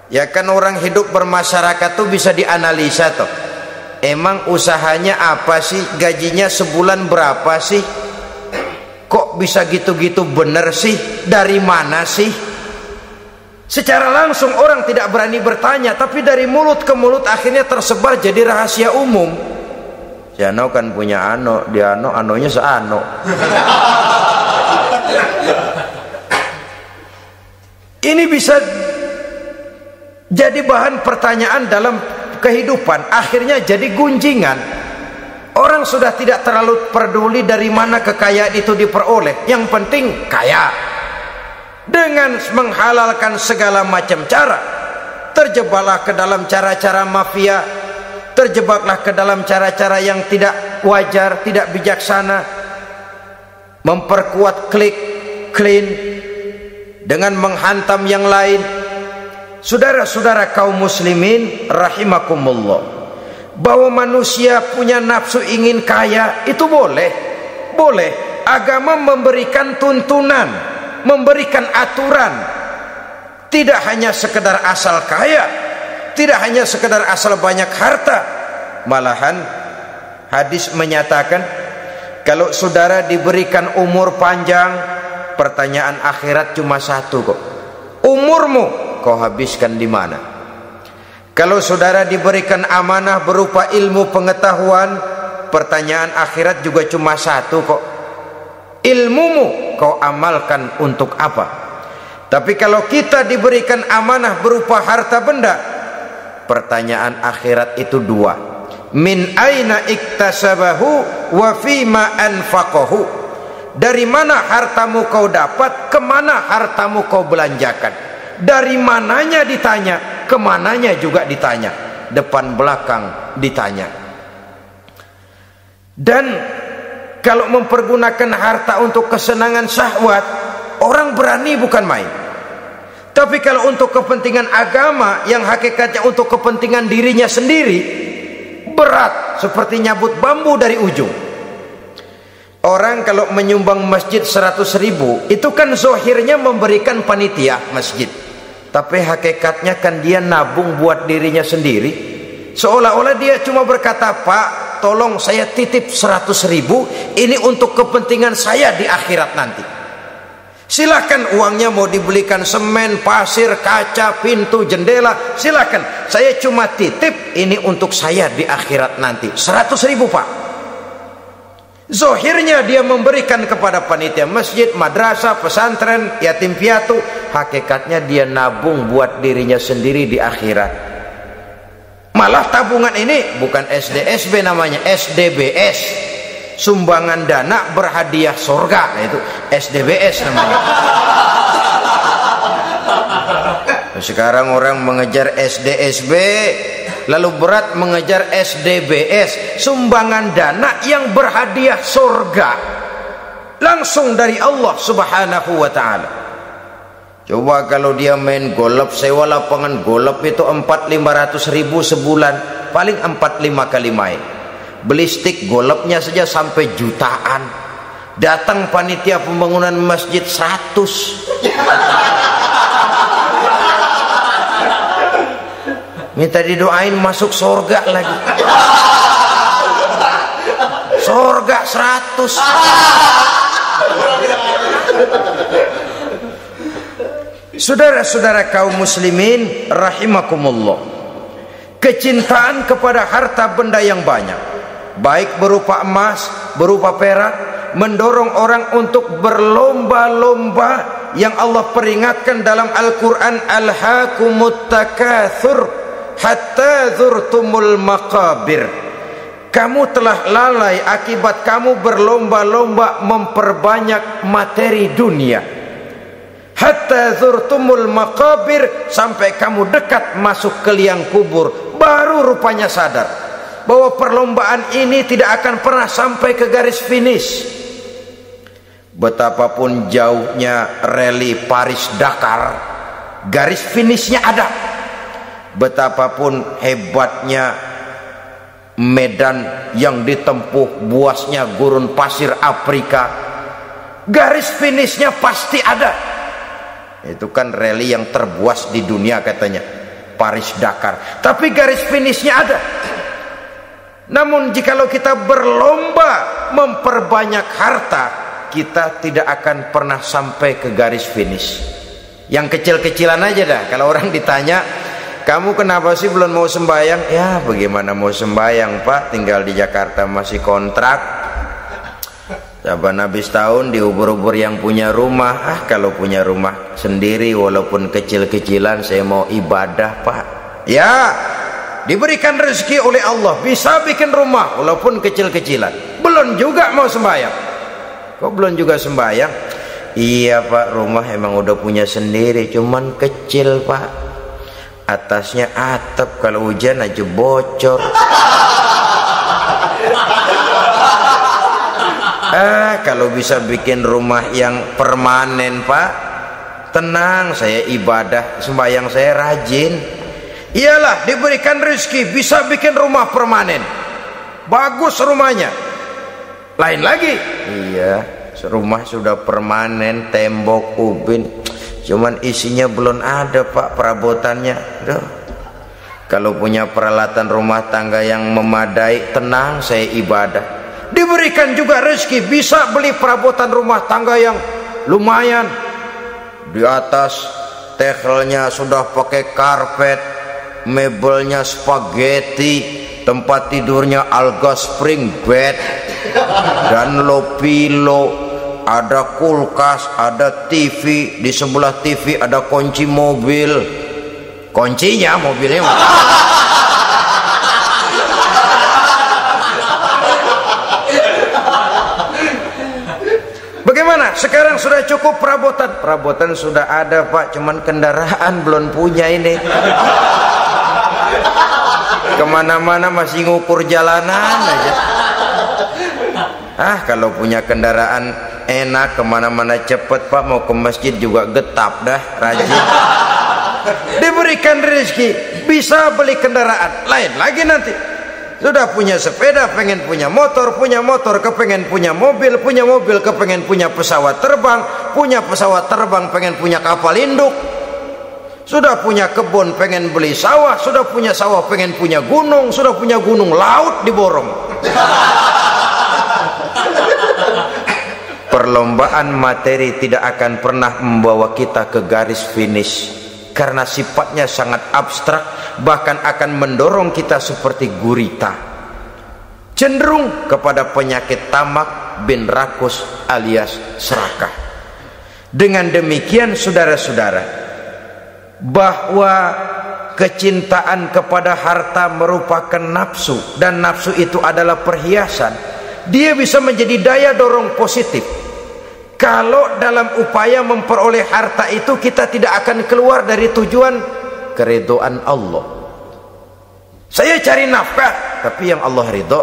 [SPEAKER 1] Ya kan, orang hidup bermasyarakat tuh bisa dianalisa tuh. Emang usahanya apa sih? Gajinya sebulan berapa sih? Kok bisa gitu-gitu bener sih? Dari mana sih? Secara langsung orang tidak berani bertanya, tapi dari mulut ke mulut akhirnya tersebar jadi rahasia umum. Si Ano kan punya ano, dia anonya seano. Ini bisa jadi bahan pertanyaan dalam kehidupan, akhirnya jadi gunjingan. Orang sudah tidak terlalu peduli dari mana kekayaan itu diperoleh, yang penting kaya. Dengan menghalalkan segala macam cara, terjebaklah ke dalam cara-cara mafia, terjebaklah ke dalam cara-cara yang tidak wajar, tidak bijaksana, memperkuat klik, clean, dengan menghantam yang lain. Saudara-saudara kaum muslimin rahimakumullah, bahwa manusia punya nafsu ingin kaya itu boleh. Agama memberikan tuntunan, memberikan aturan. Tidak hanya sekedar asal kaya, tidak hanya sekedar asal banyak harta. Malahan hadis menyatakan, kalau saudara diberikan umur panjang, pertanyaan akhirat cuma satu kok. Umurmu kau habiskan di mana? Kalau saudara diberikan amanah berupa ilmu pengetahuan, pertanyaan akhirat juga cuma satu kok. Ilmumu kau amalkan untuk apa? Tapi kalau kita diberikan amanah berupa harta benda, pertanyaan akhirat itu dua. Min aina iktasabahu wa fima anfaqahu. Dari mana hartamu kau dapat, kemana hartamu kau belanjakan. Dari mananya ditanya, kemananya juga ditanya, depan belakang ditanya. Dan kalau mempergunakan harta untuk kesenangan syahwat, orang berani bukan main. Tapi kalau untuk kepentingan agama, yang hakikatnya untuk kepentingan dirinya sendiri, berat seperti nyabut bambu dari ujung. Orang kalau menyumbang masjid 100.000, itu kan zohirnya memberikan panitia masjid, tapi hakikatnya kan dia nabung buat dirinya sendiri. Seolah-olah dia cuma berkata, Pak, tolong saya titip 100.000, ini untuk kepentingan saya di akhirat nanti. Silakan uangnya mau dibelikan semen, pasir, kaca, pintu, jendela, silakan. Saya cuma titip, ini untuk saya di akhirat nanti. 100.000 Pak. Zohirnya dia memberikan kepada panitia masjid, madrasah, pesantren, yatim piatu. Hakikatnya dia nabung buat dirinya sendiri di akhirat. Malah tabungan ini bukan SDSB namanya, SDBS. Sumbangan dana berhadiah surga, nah itu SDBS namanya. Sekarang orang mengejar SDSB, lalu berat mengejar SDBS, sumbangan dana yang berhadiah surga langsung dari Allah Subhanahu wa ta'ala. Coba kalau dia main golf, sewa lapangan golf itu 400-500 ribu sebulan, paling 4-5 kali main. Beli stick golfnya saja sampai jutaan. Datang panitia pembangunan masjid 100. Minta didoain masuk surga lagi. Surga 100. Saudara-saudara kaum muslimin rahimakumullah, kecintaan kepada harta benda yang banyak, baik berupa emas, berupa perak, mendorong orang untuk berlomba-lomba yang Allah peringatkan dalam Al-Quran, alhaakumut takatsur hatta zurtumul maqabir. Kamu telah lalai akibat kamu berlomba-lomba memperbanyak materi dunia. Hatta zurtumul maqabir, sampai kamu dekat masuk ke liang kubur, baru rupanya sadar bahwa perlombaan ini tidak akan pernah sampai ke garis finish. Betapapun jauhnya rally Paris-Dakar, garis finishnya ada. Betapapun hebatnya medan yang ditempuh, buasnya gurun pasir Afrika, garis finishnya pasti ada. Itu kan rally yang terbuas di dunia katanya, Paris Dakar, tapi garis finishnya ada. Namun jikalau kita berlomba memperbanyak harta, kita tidak akan pernah sampai ke garis finish. Yang kecil-kecilan aja dah. Kalau orang ditanya, kamu kenapa sih belum mau sembahyang? Ya bagaimana mau sembahyang Pak, tinggal di Jakarta masih kontrak. Saban habis tahun diubur-ubur yang punya rumah. Kalau punya rumah sendiri walaupun kecil-kecilan, saya mau ibadah Pak. Ya, diberikan rezeki oleh Allah, bisa bikin rumah walaupun kecil-kecilan, belum juga mau sembahyang. Kok belum juga sembahyang? Iya Pak, rumah emang udah punya sendiri, cuman kecil Pak. Atasnya atap, kalau hujan aja bocor. Kalau bisa bikin rumah yang permanen Pak, tenang, saya ibadah, sembahyang saya rajin. Iyalah, diberikan rezeki bisa bikin rumah permanen, bagus rumahnya. Lain lagi, iya, rumah sudah permanen, tembok, ubin, cuman isinya belum ada Pak, perabotannya. Duh. Kalau punya peralatan rumah tangga yang memadai, tenang, saya ibadah. Diberikan juga rezeki bisa beli perabotan rumah tangga yang lumayan. Di atas tehelnya sudah pakai karpet, mebelnya spaghetti, tempat tidurnya alga spring bed dan low pillow, ada kulkas, ada TV, di sebelah TV ada kunci mobil. Kuncinya mobilnya bagaimana? Sekarang sudah cukup perabotan. Perabotan sudah ada Pak, cuman kendaraan belum punya ini. Kemana-mana masih ngukur jalanan aja. Kalau punya kendaraan enak, kemana-mana cepet Pak, mau ke masjid juga getap dah, rajin. Diberikan rezeki bisa beli kendaraan. Lain lagi nanti, sudah punya sepeda, pengen punya motor, kepengen punya mobil, kepengen punya pesawat terbang, pengen punya kapal induk. Sudah punya kebun, pengen beli sawah, sudah punya sawah, pengen punya gunung, sudah punya gunung, laut diborong. Perlombaan materi tidak akan pernah membawa kita ke garis finish, karena sifatnya sangat abstrak, bahkan akan mendorong kita seperti gurita, cenderung kepada penyakit tamak bin rakus alias serakah. Dengan demikian saudara-saudara, bahwa kecintaan kepada harta merupakan nafsu, dan nafsu itu adalah perhiasan. Dia bisa menjadi daya dorong positif. Kalau dalam upaya memperoleh harta itu kita tidak akan keluar dari tujuan keridhaan Allah. Saya cari nafkah tapi yang Allah ridho.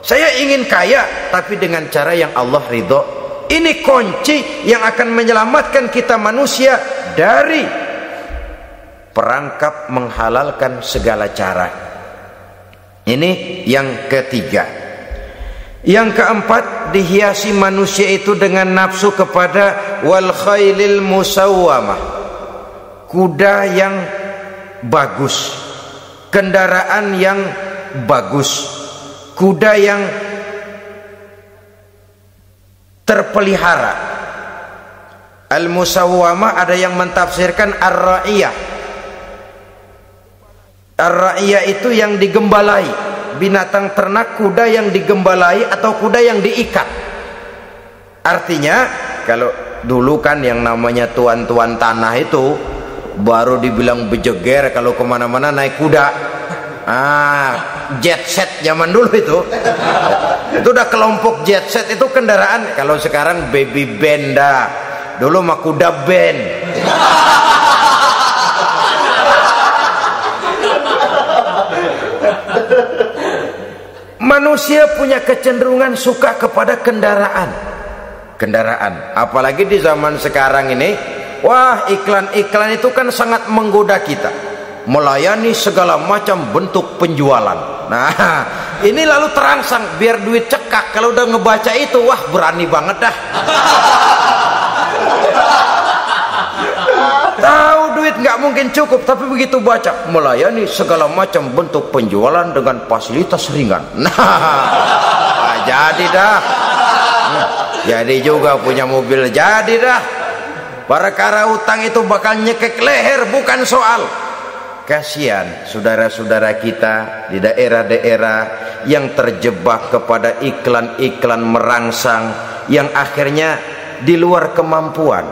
[SPEAKER 1] Saya ingin kaya tapi dengan cara yang Allah ridho. Ini kunci yang akan menyelamatkan kita manusia dari perangkap menghalalkan segala cara. Ini yang ketiga. Yang keempat, dihiasi manusia itu dengan nafsu kepada wal khailil musawwamah, kuda yang bagus, kendaraan yang bagus, kuda yang terpelihara. Al musawwamah ada yang mentafsirkan ar-ra'iyah. Ar-ra'iyah itu yang digembalai, binatang ternak, kuda yang digembalai atau kuda yang diikat. Artinya kalau dulu kan yang namanya tuan-tuan tanah itu baru dibilang bejeger kalau kemana-mana naik kuda. Jet set zaman dulu itu udah kelompok jet set, itu kendaraan. Kalau sekarang baby benda, dulu mah kuda band. Manusia punya kecenderungan suka kepada kendaraan. Apalagi di zaman sekarang ini Wah, iklan-iklan itu kan sangat menggoda kita, melayani segala macam bentuk penjualan. Nah, ini lalu terangsang biar duit cekak. Kalau udah ngebaca itu, wah berani banget dah. Tahu duit nggak mungkin cukup, tapi begitu baca melayani segala macam bentuk penjualan dengan fasilitas ringan. Nah, jadi dah. Jadi juga punya mobil, jadi dah. Perkara utang itu bakal nyekek leher, bukan soal. Kasihan saudara-saudara kita di daerah-daerah yang terjebak kepada iklan-iklan merangsang yang akhirnya di luar kemampuan,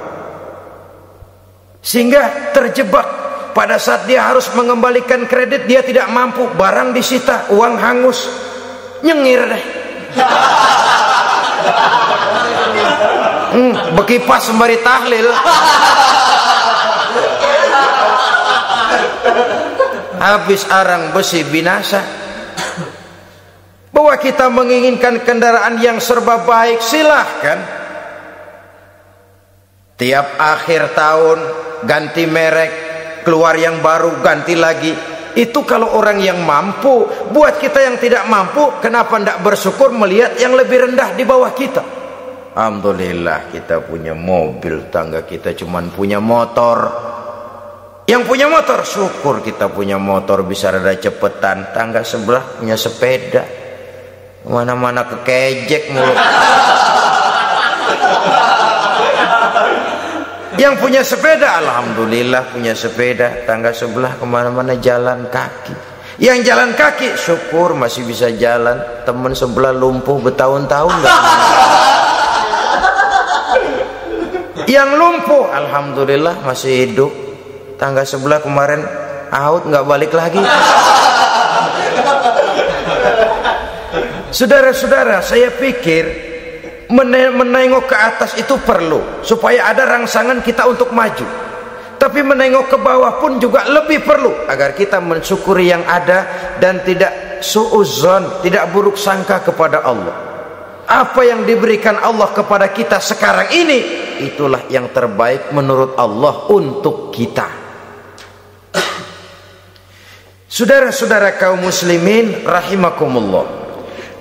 [SPEAKER 1] sehingga terjebak pada saat dia harus mengembalikan kredit, dia tidak mampu, barang disita, uang hangus, nyengir deh. Bekipas sembari tahlil. Habis arang besi binasa. Bahwa kita menginginkan kendaraan yang serba baik, silahkan. Tiap akhir tahun ganti merek, keluar yang baru, ganti lagi. Itu kalau orang yang mampu. Buat kita yang tidak mampu, kenapa tidak bersyukur melihat yang lebih rendah di bawah kita? Alhamdulillah kita punya mobil, tangga kita cuman punya motor. Yang punya motor, syukur kita punya motor bisa rada cepetan. Tangga sebelah punya sepeda, mana-mana kekejek mulu. Yang punya sepeda, alhamdulillah punya sepeda. Tangga sebelah kemana-mana jalan kaki. Yang jalan kaki, syukur masih bisa jalan. Temen sebelah lumpuh bertahun-tahun gak. Yang lumpuh, alhamdulillah masih hidup. Tangga sebelah kemarin out, nggak balik lagi. Saudara-saudara, saya pikir menengok ke atas itu perlu supaya ada rangsangan kita untuk maju. Tapi menengok ke bawah pun juga lebih perlu agar kita mensyukuri yang ada dan tidak suudzon, tidak buruk sangka kepada Allah. Apa yang diberikan Allah kepada kita sekarang ini, itulah yang terbaik menurut Allah untuk kita. Saudara-saudara kaum muslimin rahimakumullah,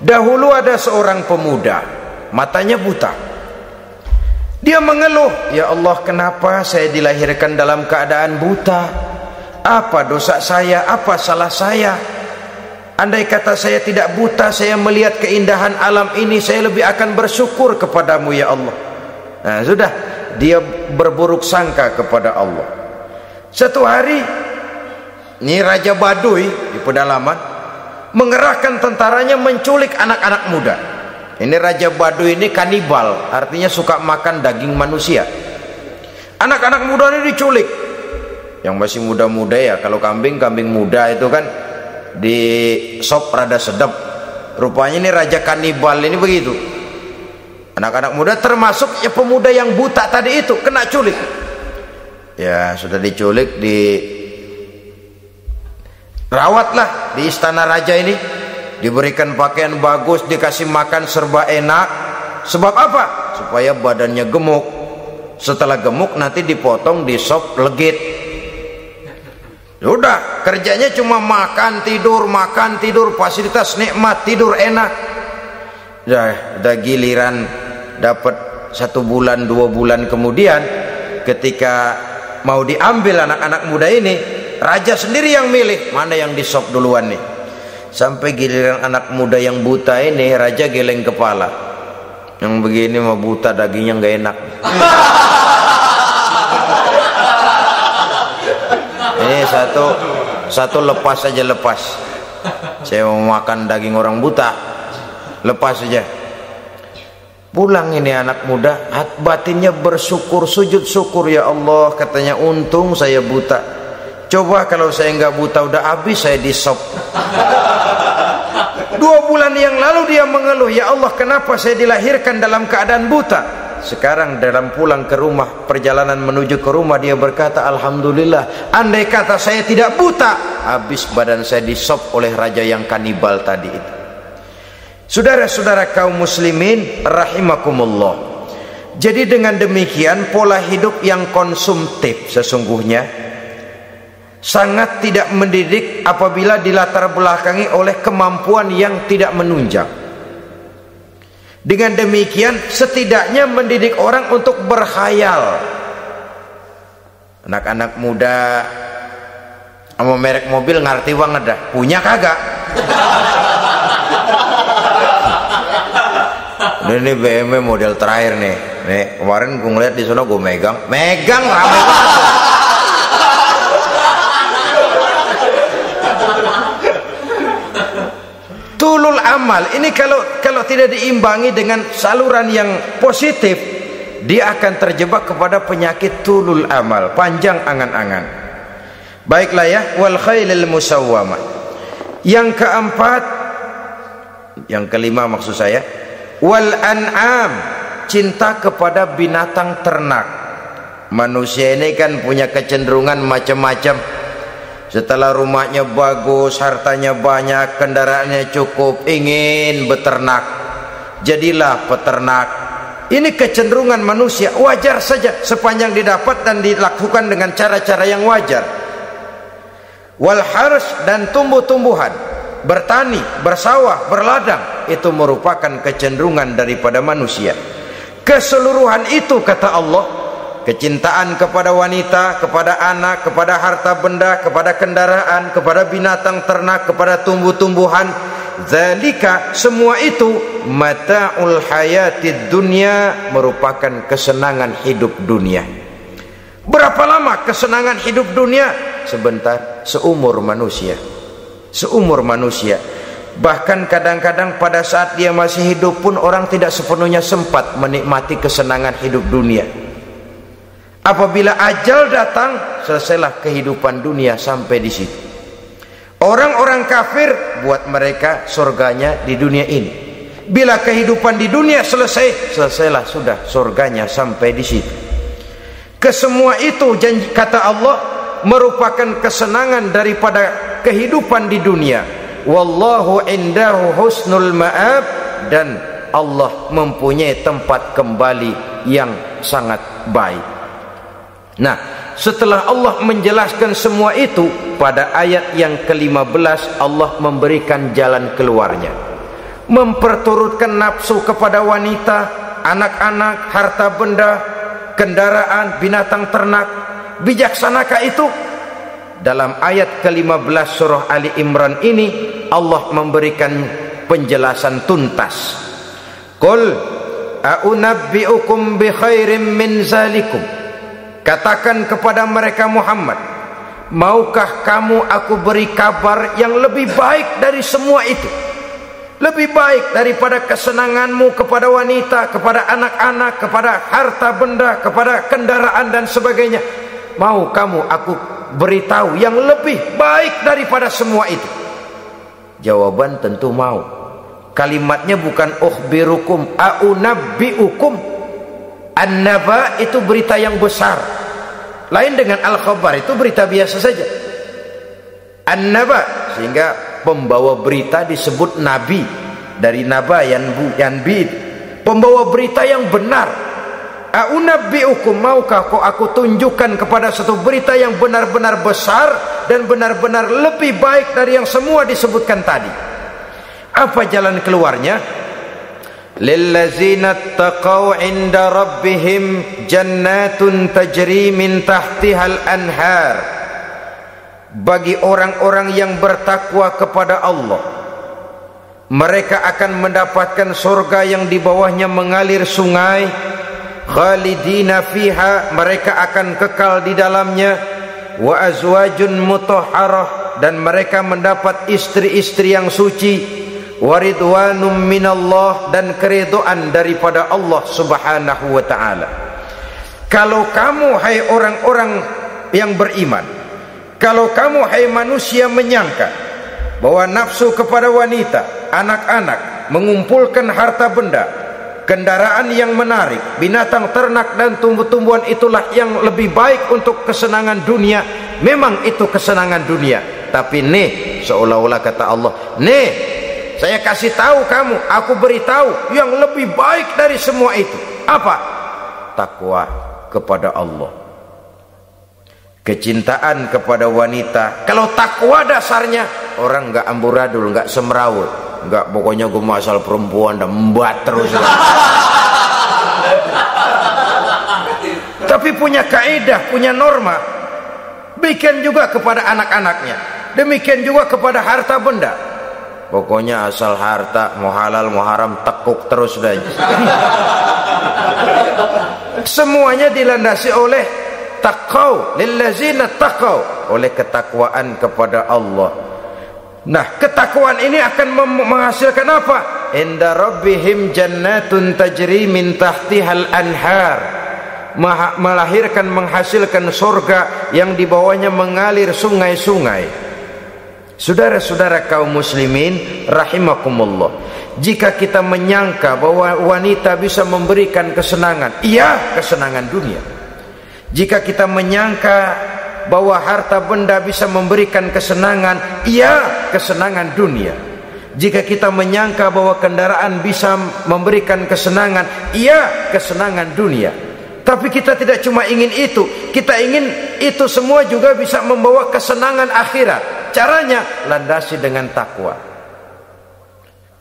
[SPEAKER 1] dahulu ada seorang pemuda, matanya buta. Dia mengeluh, ya Allah, kenapa saya dilahirkan dalam keadaan buta? Apa dosa saya? Apa salah saya? Andai kata saya tidak buta, saya melihat keindahan alam ini, saya lebih akan bersyukur kepadamu ya Allah. Nah sudah, dia berburuk sangka kepada Allah. Satu hari, ini Raja Baduy di pedalaman mengerahkan tentaranya menculik anak-anak muda. Ini Raja Baduy ini kanibal, artinya suka makan daging manusia. Anak-anak muda ini diculik. Yang masih muda-muda ya, kalau kambing muda itu kan di sop rada sedap. Rupanya ini raja kanibal ini begitu. Anak-anak muda termasuk ya pemuda yang buta tadi itu kena culik. Ya sudah diculik, dirawatlah di istana raja ini, diberikan pakaian bagus, dikasih makan serba enak. Sebab apa? Supaya badannya gemuk. Setelah gemuk nanti dipotong di sop legit. Udah, kerjanya cuma makan tidur, fasilitas nikmat, tidur enak. Udah giliran dapat 1 bulan 2 bulan kemudian, ketika mau diambil anak-anak muda ini, raja sendiri yang milih mana yang disop duluan nih. Sampai giliran anak muda yang buta ini, raja geleng kepala. Yang begini mah buta, dagingnya nggak enak. Ini satu lepas saja, lepas. Saya mau makan daging orang buta, lepas saja. Pulang ini anak muda, batinnya bersyukur, sujud syukur, ya Allah, katanya untung saya buta. Coba kalau saya nggak buta udah habis saya disop. 2 bulan yang lalu dia mengeluh, ya Allah, kenapa saya dilahirkan dalam keadaan buta? Sekarang dalam pulang ke rumah, perjalanan menuju ke rumah, dia berkata, alhamdulillah, andai kata saya tidak buta, habis badan saya disop oleh raja yang kanibal tadi itu. Saudara-saudara kaum muslimin rahimakumullah, Jadi dengan demikian pola hidup yang konsumtif sesungguhnya sangat tidak mendidik apabila dilatar belakangi oleh kemampuan yang tidak menunjang. Dengan demikian setidaknya mendidik orang untuk berkhayal. Anak-anak muda sama merek mobil ngerti banget dah, punya kagak? Ini BMW model terakhir nih. Nih kemarin gue ngeliat di sana, gue megang ramai banget. Tulul amal ini kalau tidak diimbangi dengan saluran yang positif, dia akan terjebak kepada penyakit tulul amal, panjang angan-angan. Baiklah ya, wal khailil musawwamah. Yang keempat, yang kelima maksud saya, wal an'am, cinta kepada binatang ternak. Manusia ini kan punya kecenderungan macam-macam. Setelah rumahnya bagus, hartanya banyak, kendaraannya cukup, ingin beternak. Jadilah peternak. Ini kecenderungan manusia, wajar saja sepanjang didapat dan dilakukan dengan cara-cara yang wajar. Wal hars, dan tumbuh-tumbuhan, bertani, bersawah, berladang, itu merupakan kecenderungan daripada manusia. Keseluruhan itu kata Allah, kecintaan kepada wanita, kepada anak, kepada harta benda, kepada kendaraan, kepada binatang ternak, kepada tumbuh-tumbuhan, zalika, semua itu mata'ul hayatid dunya, merupakan kesenangan hidup dunia. Berapa lama kesenangan hidup dunia? Sebentar, seumur manusia. Seumur manusia. Bahkan kadang-kadang pada saat dia masih hidup pun orang tidak sepenuhnya sempat menikmati kesenangan hidup dunia. Apabila ajal datang, selesailah kehidupan dunia sampai di situ. Orang-orang kafir, buat mereka surganya di dunia ini. Bila kehidupan di dunia selesai, selesailah sudah surganya sampai di situ. Kesemua itu janji kata Allah merupakan kesenangan daripada kehidupan di dunia. Wallahu indahu husnul ma'ab, dan Allah mempunyai tempat kembali yang sangat baik. Nah, setelah Allah menjelaskan semua itu, pada ayat yang ke-15 Allah memberikan jalan keluarnya. Memperturutkan nafsu kepada wanita, anak-anak, harta benda, kendaraan, binatang ternak. Bijaksanakah itu? Dalam ayat ke-15 surah Ali Imran ini Allah memberikan penjelasan tuntas. Qul a'unabbi'ukum bi khairim min zalikum. Katakan kepada mereka Muhammad, maukah kamu aku beri kabar yang lebih baik dari semua itu? Lebih baik daripada kesenanganmu kepada wanita, kepada anak-anak, kepada harta benda, kepada kendaraan dan sebagainya. Mau kamu aku beritahu yang lebih baik daripada semua itu? Jawaban tentu mau. Kalimatnya bukan ukhbirukum, a'unabbi'ukum. An-naba itu berita yang besar. Lain dengan al-khabar, itu berita biasa saja. An-naba, sehingga pembawa berita disebut nabi. Dari naba yanbi, pembawa berita yang benar. A'unabbi'ukum, maukah kau aku tunjukkan kepada satu berita yang benar-benar besar dan benar-benar lebih baik dari yang semua disebutkan tadi. Apa jalan keluarnya? Lillazina taqaw 'inda rabbihim jannatun tajri min tahtihal anhar. Bagi orang-orang yang bertakwa kepada Allah, mereka akan mendapatkan surga yang di bawahnya mengalir sungai. Khalidina fiha, mereka akan kekal di dalamnya. Wa azwajun mutahharah, dan mereka mendapat istri-istri yang suci. Waridwanum minallah, dan keridhaan daripada Allah subhanahu wa ta'ala. Kalau kamu hai orang-orang yang beriman, kalau kamu hai manusia menyangka bahwa nafsu kepada wanita, anak-anak, mengumpulkan harta benda, kendaraan yang menarik, binatang ternak dan tumbuh-tumbuhan itulah yang lebih baik untuk kesenangan dunia, memang itu kesenangan dunia. Tapi nih, seolah-olah kata Allah, nih saya kasih tahu kamu, aku beritahu yang lebih baik dari semua itu. Apa? takwa kepada Allah. Kecintaan kepada wanita. Kalau takwa dasarnya, orang nggak amburadul, nggak semrawut, nggak pokoknya gue masal perempuan dan membuat terus. Tapi punya kaidah, punya norma. Demikian juga kepada anak-anaknya. Demikian juga kepada harta benda. Pokoknya asal harta, mau halal mau haram, tekuk terus dah. Semuanya dilandasi oleh taqau, lillazina taqau, oleh ketakwaan kepada Allah. Nah, ketakwaan ini akan menghasilkan apa? Inda rabbihim jannatun tajri min tahtihal anhar. Melahirkan, menghasilkan surga yang di bawahnya mengalir sungai-sungai. Saudara-saudara kaum muslimin rahimakumullah, jika kita menyangka bahwa wanita bisa memberikan kesenangan, iya, kesenangan dunia. Jika kita menyangka bahwa harta benda bisa memberikan kesenangan, iya, kesenangan dunia. Jika kita menyangka bahwa kendaraan bisa memberikan kesenangan, iya, kesenangan dunia. Tapi kita tidak cuma ingin itu, kita ingin itu semua juga bisa membawa kesenangan akhirat. Caranya landasi dengan takwa.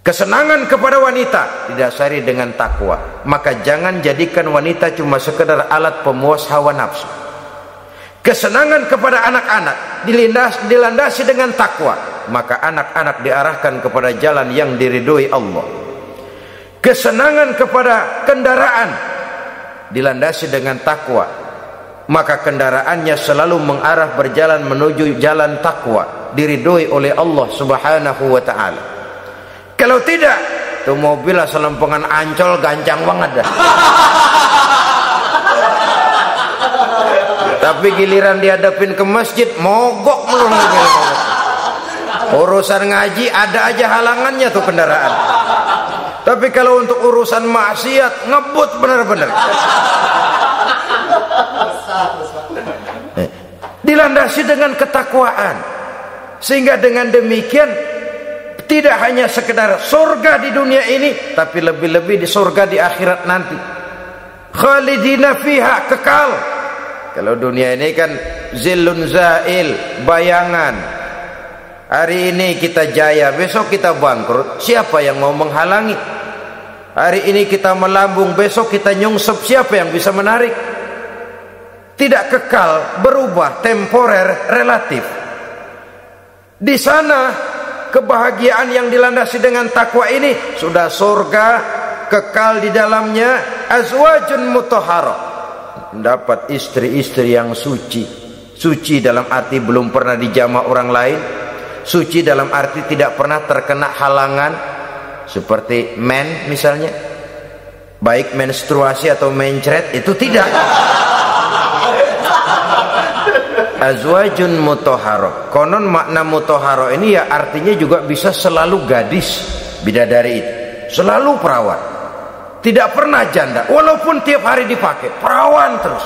[SPEAKER 1] Kesenangan kepada wanita didasari dengan takwa. Maka jangan jadikan wanita cuma sekedar alat pemuas hawa nafsu. Kesenangan kepada anak-anak dilandasi dengan takwa. Maka anak-anak diarahkan kepada jalan yang diridhoi Allah. Kesenangan kepada kendaraan dilandasi dengan takwa, maka kendaraannya selalu mengarah berjalan menuju jalan takwa, diridhoi oleh Allah Subhanahu wa ta'ala. Kalau tidak, tuh mobil asal lempengan Ancol gancang banget dah. Tapi giliran dihadapin ke masjid, mogok melulu. Urusan ngaji ada aja halangannya tuh kendaraan. Tapi kalau untuk urusan maksiat, ngebut benar-benar. Dilandasi dengan ketakwaan. Sehingga dengan demikian tidak hanya sekedar surga di dunia ini, tapi lebih-lebih di surga di akhirat nanti. Khalidina fiha, kekal. Kalau dunia ini kan zillun zail, bayangan. Hari ini kita jaya, besok kita bangkrut. Siapa yang mau menghalangi? Hari ini kita melambung, besok kita nyungsep. Siapa yang bisa menarik? Tidak kekal, berubah, temporer, relatif. Di sana kebahagiaan yang dilandasi dengan takwa ini sudah surga, kekal di dalamnya, azwajun mutahharah. Mendapat istri-istri yang suci. Suci dalam arti belum pernah dijamah orang lain. Suci dalam arti tidak pernah terkena halangan, seperti men misalnya, baik menstruasi atau mencret, itu tidak. Azwajun mutahharah. Konon makna mutahharah ini ya artinya juga bisa selalu gadis, bidadari itu, selalu perawan, tidak pernah janda, walaupun tiap hari dipakai, perawan terus.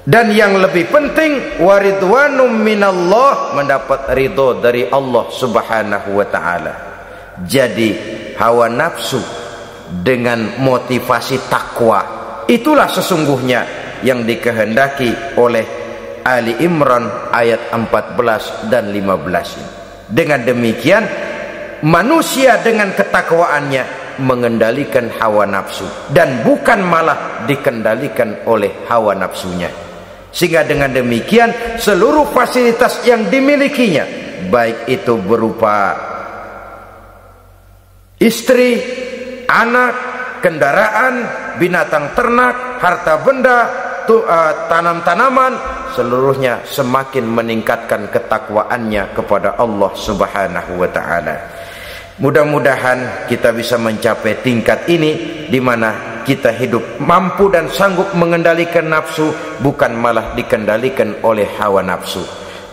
[SPEAKER 1] Dan yang lebih penting, waridwanum minallah, mendapat ridho dari Allah Subhanahu wa ta'ala. Jadi hawa nafsu dengan motivasi takwa, itulah sesungguhnya yang dikehendaki oleh Ali Imran ayat 14 dan 15. Dengan demikian manusia dengan ketakwaannya mengendalikan hawa nafsu, dan bukan malah dikendalikan oleh hawa nafsunya. Sehingga dengan demikian seluruh fasilitas yang dimilikinya, baik itu berupa istri, anak, kendaraan, binatang ternak, harta benda, tanam-tanaman, seluruhnya semakin meningkatkan ketakwaannya kepada Allah Subhanahu wa ta'ala. Mudah-mudahan kita bisa mencapai tingkat ini, di mana kita hidup mampu dan sanggup mengendalikan nafsu, bukan malah dikendalikan oleh hawa nafsu.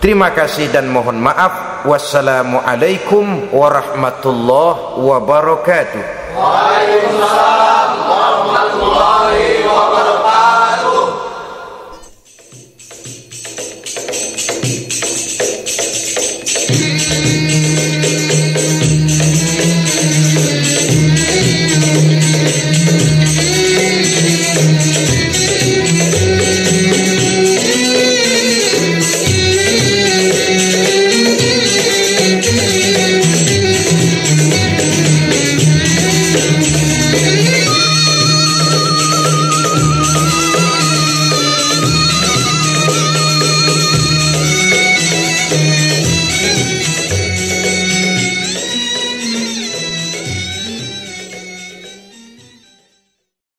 [SPEAKER 1] Terima kasih dan mohon maaf. Wassalamualaikum warahmatullahi wabarakatuh. Waalaikumsalam.